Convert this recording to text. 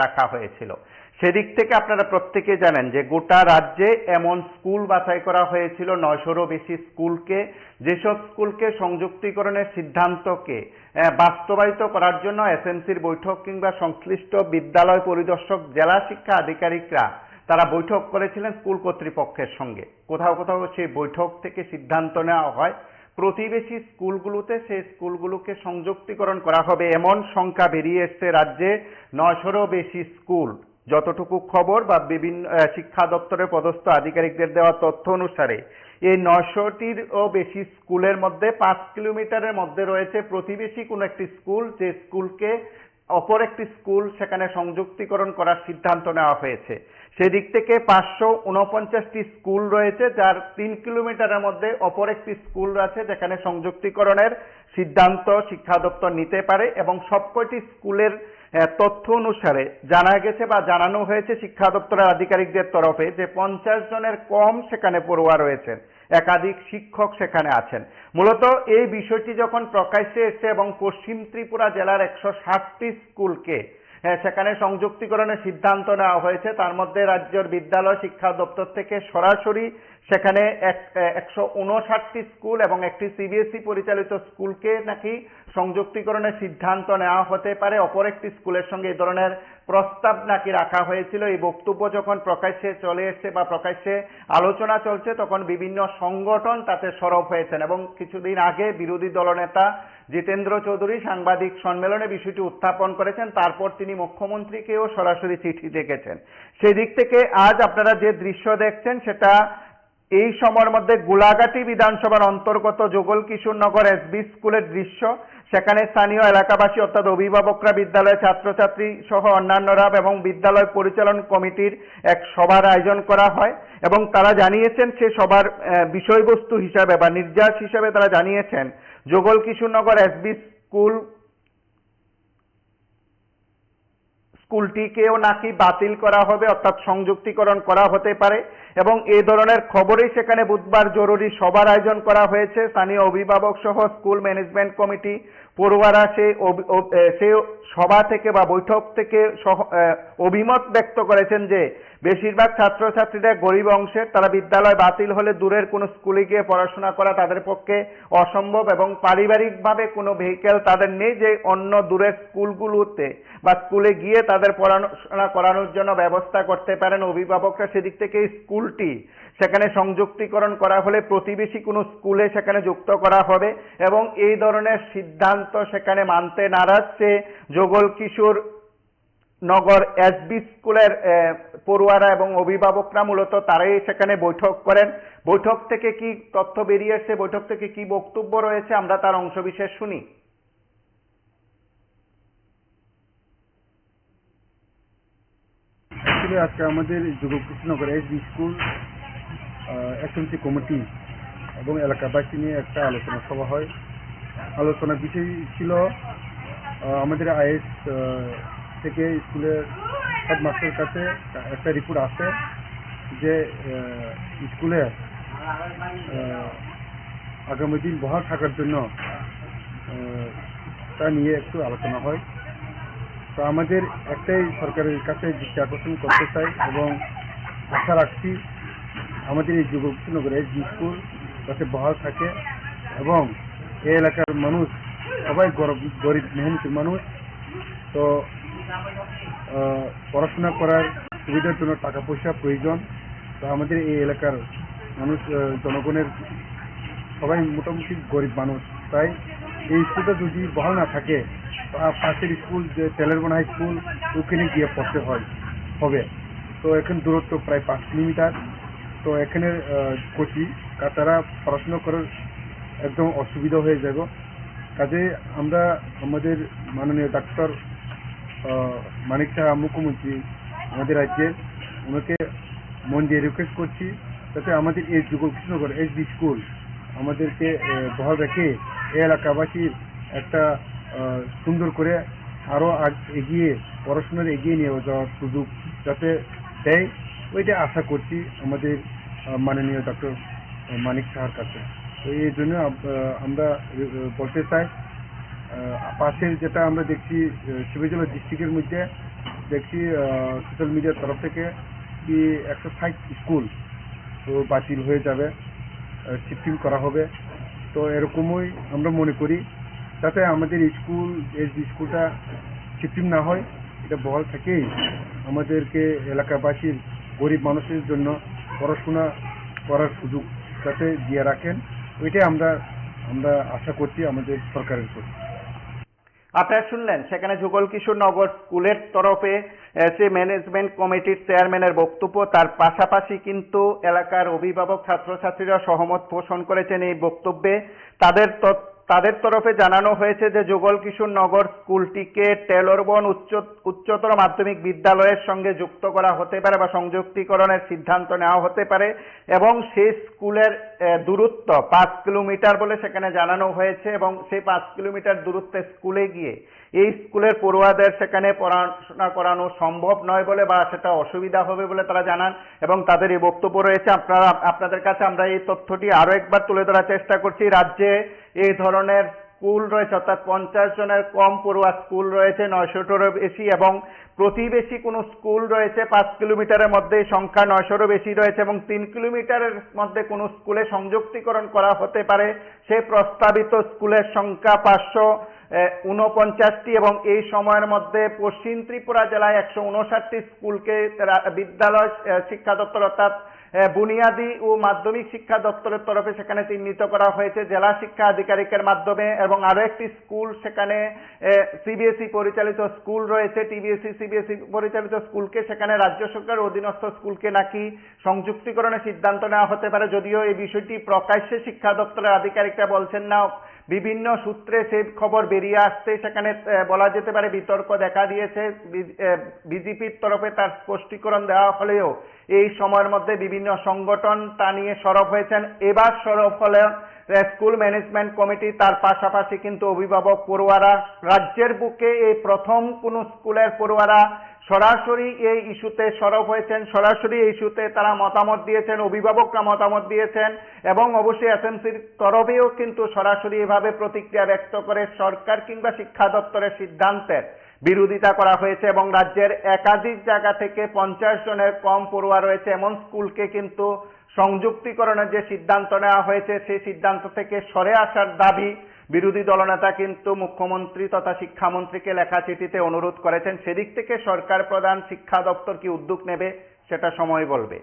রাখা হয়েছিল। সেদিক থেকে আপনারা প্রত্যেকে জানেন যে গোটা রাজ্যে এমন স্কুল বাছাই করা হয়েছিল 900-রও বেশি স্কুলকে, যেসব স্কুলকে সংযুক্তিকরণের সিদ্ধান্তকে বাস্তবায়িত করার জন্য এসএমসির বৈঠক কিংবা সংশ্লিষ্ট বিদ্যালয় পরিদর্শক, জেলা শিক্ষা আধিকারিকরা তারা বৈঠক করেছিলেন স্কুল কর্তৃপক্ষের সঙ্গে। কোথাও কোথাও সেই বৈঠক থেকে সিদ্ধান্ত নেওয়া হয় প্রতিবেশী স্কুলগুলোতে সেই স্কুলগুলোকে সংযুক্তিকরণ করা হবে। এমন সংখ্যা বেরিয়ে এসছে রাজ্যে 900-রও বেশি স্কুল। যতটুকু খবর বা বিভিন্ন শিক্ষা দপ্তরের পদস্থ আধিকারিকদের দেওয়া তথ্য অনুসারে এই 900টিরও বেশি স্কুলের মধ্যে 5 কিলোমিটারের মধ্যে রয়েছে প্রতিবেশী কোনো একটি স্কুল, যে স্কুলকে অপর একটি স্কুল সেখানে সংযুক্তিকরণ করার সিদ্ধান্ত নেওয়া হয়েছে। সেদিক থেকে 549টি স্কুল রয়েছে, যার 3 কিলোমিটারের মধ্যে অপর একটি স্কুল আছে যেখানে সংযুক্তিকরণের সিদ্ধান্ত শিক্ষা দপ্তর নিতে পারে। এবং সবকটি স্কুলের তথ্য অনুসারে জানা গেছে বা জানানো হয়েছে শিক্ষা দপ্তরের আধিকারিকদের তরফে যে 50 জনের কম সেখানে পড়ুয়া রয়েছেন, একাধিক শিক্ষক সেখানে আছেন। মূলত এই বিষয়টি যখন প্রকাশ্যে এসেছে এবং পশ্চিম ত্রিপুরা জেলার 160টি স্কুলকে সেখানে সংযুক্তিকরণের সিদ্ধান্ত নেওয়া হয়েছে, তার মধ্যে রাজ্যের বিদ্যালয় শিক্ষা দপ্তর থেকে সরাসরি সেখানে 159টি স্কুল এবং একটি সিবিএসই পরিচালিত স্কুলকে নাকি সংযুক্তিকরণের সিদ্ধান্ত নেওয়া হতে পারে অপর একটি স্কুলের সঙ্গে, এই ধরনের প্রস্তাব নাকি রাখা হয়েছিল। এই বক্তব্য যখন প্রকাশ্যে চলে এসছে বা প্রকাশ্যে আলোচনা চলছে তখন বিভিন্ন সংগঠন তাতে সরব হয়েছেন এবং কিছুদিন আগে বিরোধী দলনেতা জিতেন্দ্র চৌধুরী সাংবাদিক সম্মেলনে বিষয়টি উত্থাপন করেছেন। তারপর তিনি মুখ্যমন্ত্রীকেও সরাসরি চিঠি লিখেছেন। সেদিক থেকে আজ আপনারা যে দৃশ্য দেখছেন সেটা এই সময়ের মধ্যে গোলাঘাটি বিধানসভার অন্তর্গত যোগল কিশোরনগর এসবি স্কুলের দৃশ্য। সেখানে স্থানীয় এলাকাবাসী অর্থাৎ অভিভাবকরা, বিদ্যালয়ের ছাত্রছাত্রী সহ অন্যান্যরা এবং বিদ্যালয় পরিচালন কমিটির এক সভার আয়োজন করা হয় এবং তারা জানিয়েছেন সে সভার বিষয়বস্তু হিসাবে বা নির্যাস হিসাবে তারা জানিয়েছেন যোগল কিশোরনগর এসবি স্কুলটিকেও নাকি বাতিল করা হবে, অর্থাৎ সংযুক্তিকরণ করা হতে পারে এবং এই ধরনের খবরেই সেখানে বুধবার জরুরি সভার আয়োজন করা হয়েছে। স্থানীয় অভিভাবক সহ স্কুল ম্যানেজমেন্ট কমিটি, পড়ুয়ারা সেই সভা থেকে বা বৈঠক থেকে অভিমত ব্যক্ত করেছেন যে বেশিরভাগ ছাত্রছাত্রীরা গরিব অংশের, তারা বিদ্যালয় বাতিল হলে দূরের কোনো স্কুলে গিয়ে পড়াশোনা করা তাদের পক্ষে অসম্ভব এবং পারিবারিকভাবে কোনো ভেহিকেল তাদের নেই যে অন্য দূরের স্কুলগুলোতে বা স্কুলে গিয়ে তাদের পড়াশোনা করানোর জন্য ব্যবস্থা করতে পারেন অভিভাবকরা। সেদিক থেকে স্কুলটি সেখানে সংযুক্তিকরণ করা হলে প্রতিবেশী কোনো স্কুলে সেখানে যুক্ত করা হবে এবং এই ধরনের সিদ্ধান্ত সেখানে মানতে নারাজ সে যোগল কিশোর নগর এসবি স্কুলের পড়ুয়ারা এবং অভিভাবকরা। মূলত তারাই সেখানে বৈঠক করেন। বৈঠক থেকে কি তথ্য বেরিয়ে এসেছে, বৈঠক থেকে কি বক্তব্য রয়েছে, আমরা তার অংশবিশেষ শুনি। আজকে আমাদের Jogal Kishorenagar SB school SMC committee এবং এলাকাবাসী নিয়ে একটা আলোচনা সভা হয়। আলোচনার বিষয় ছিল আমাদের আইএস থেকে স্কুলের হেডমাস্টারের কাছে একটা রিপোর্ট আসে যে স্কুলে আগামী দিন বহাল থাকার জন্য তা নিয়ে একটু আলোচনা হয়। তো আমাদের একটাই সরকারের কাছে দৃষ্টি আকর্ষণ করতে চাই এবং আশা রাখছি আমাদের এই যোগল কিশোরনগর এসবি স্কুল যাতে বহাল থাকে এবং এই এলাকার মানুষ সবাই গরিব মেহনতি মানুষ, তো পড়াশোনা করার সুবিধার জন্য টাকা পয়সা প্রয়োজন। তো আমাদের এই এলাকার মানুষ জনগণের সবাই মোটামুটি গরিব মানুষ, তাই এই স্কুলটা যদি বহাল না থাকে পাশের স্কুল যে তেলেরবন হাই স্কুল ওখানে গিয়ে পড়তে হবে। তো এখানে দূরত্ব প্রায় 5 কিলোমিটার। তো এখানে কোচি তারা পড়াশোনা করার একদম অসুবিধা হয়ে যাব। কাজে আমরা আমাদের মাননীয় ডাক্তার মানিক সাহা মুখ্যমন্ত্রী আমাদের রাজ্যের, ওনাকে মন দিয়ে রিকোয়েস্ট করছি যাতে আমাদের এই যোগল কিশোরনগর এসবি স্কুল আমাদেরকে বহাল রেখে এই এলাকাবাসীর একটা সুন্দর করে আরও এগিয়ে পড়াশোনার এগিয়ে নিয়ে যাওয়ার সুযোগ যাতে দেয়, ওইটা আশা করছি আমাদের মাননীয় ডক্টর মানিক সাহার কাছে। তো এই জন্য আমরা বলতে চাই পাশের যেটা আমরা দেখছি শিবজলা ডিস্ট্রিক্টের মধ্যে দেখছি সোশ্যাল মিডিয়ার তরফ থেকে কি 160 স্কুল তো বাতিল হয়ে যাবে, শিফটিং করা হবে। তো এরকমই আমরা মনে করি, যাতে আমাদের স্কুল স্কুলটা শিফটিং না হয়, এটা বহাল থেকেই আমাদেরকে এলাকাবাসীর গরিব মানুষের জন্য পড়াশোনা করার সুযোগ যাতে দিয়ে রাখেন, ওইটাই আমরা আশা করছি আমাদের সরকারের প্রতি। আপনারা শুনলেন সেখানে যুগল কিশোর নগর স্কুলের তরফে সে ম্যানেজমেন্ট কমিটির চেয়ারম্যানের বক্তব্য। তার পাশাপাশি কিন্তু এলাকার অভিভাবক ছাত্রছাত্রীরা সহমত পোষণ করেছেন এই বক্তব্যে। তাদের তরফে জানানো হয়েছে যে যুগল কিশোর নগর স্কুলটিকে টেলরবন উচ্চতর মাধ্যমিক বিদ্যালয়ের সঙ্গে যুক্ত করা হতে পারে বা সংযুক্তিকরণের সিদ্ধান্ত নেওয়া হতে পারে, এবং সেই স্কুলের দূরত্ব 5 কিলোমিটার বলে সেখানে জানানো হয়েছে, এবং সেই 5 কিলোমিটার দূরত্বে স্কুলে গিয়ে এই স্কুলের পড়ুয়াদের সেখানে পড়াশোনা করানো সম্ভব নয় বলে বা সেটা অসুবিধা হবে বলে তারা জানান, এবং তাদের এই বক্তব্য রয়েছে। আপনাদের কাছে আমরা এই তথ্যটি আরো একবার তুলে ধরার চেষ্টা করছি। রাজ্যে এই ধরনের স্কুল রয়েছে, অর্থাৎ 50 জনের কম পড়ুয়া স্কুল রয়েছে 900টারও বেশি, এবং প্রতিবেশী কোনো স্কুল রয়েছে 5 কিলোমিটারের মধ্যে সংখ্যা 900রও বেশি রয়েছে, এবং 3 কিলোমিটারের মধ্যে কোনো স্কুলে সংযুক্তিকরণ করা হতে পারে সেই প্রস্তাবিত স্কুলের সংখ্যা 549টি, এবং এই সময়ের মধ্যে পশ্চিম ত্রিপুরা জেলায় 159টি স্কুলকে বিদ্যালয় শিক্ষা দপ্তর অর্থাৎ বুনিয়াদী ও মাধ্যমিক শিক্ষা দপ্তরের তরফে সেখানে চিহ্নিত করা হয়েছে জেলা শিক্ষা আধিকারিকের মাধ্যমে, এবং আরো একটি স্কুল সেখানে সিবিএসই পরিচালিত স্কুল রয়েছে, সিবিএসই পরিচালিত স্কুলকে সেখানে রাজ্য সরকারের অধীনস্থ স্কুলকে নাকি সংযুক্তিকরণের সিদ্ধান্ত নেওয়া হতে পারে। যদিও এই বিষয়টি প্রকাশ্যে শিক্ষা দপ্তরের আধিকারিকরা বলছেন না, বিভিন্ন সূত্রে সেই খবর বেরিয়ে আসতে সেখানে বলা যেতে পারে বিতর্ক দেখা দিয়েছে। বিজেপির তরফে তার স্পষ্টীকরণ দেওয়া হলেও এই সময়ের মধ্যে বিভিন্ন সংগঠন তা নিয়ে সরব হয়েছেন। এবার সরব হলেন স্কুল ম্যানেজমেন্ট কমিটি, তার পাশাপাশি কিন্তু অভিভাবক পড়ুয়ারা। রাজ্যের বুকে এই প্রথম কোন স্কুলের পড়ুয়ারা সরাসরি এই ইস্যুতে সরব হয়েছেন, সরাসরি এই ইস্যুতে তারা মতামত দিয়েছেন, অভিভাবকরা মতামত দিয়েছেন, এবং অবশ্যই এসএমসির তরফেও কিন্তু সরাসরি এভাবে প্রতিক্রিয়া ব্যক্ত করে সরকার কিংবা শিক্ষা দপ্তরের সিদ্ধান্তের বিরোধিতা করা হয়েছে, এবং রাজ্যের একাধিক জায়গা থেকে 50 জনের কম পড়ুয়া রয়েছে এমন স্কুলকে কিন্তু সংযুক্তিকরণের যে সিদ্ধান্ত নেওয়া হয়েছে সেই সিদ্ধান্ত থেকে সরে আসার দাবি বিরোধী দলনেতা কিন্তু মুখ্যমন্ত্রী তথা শিক্ষামন্ত্রীকে লেখা চিঠিতে অনুরোধ করেছেন। সেদিক থেকে সরকার প্রধান শিক্ষা দপ্তর কি উদ্যোগ নেবে সেটা সময় বলবে।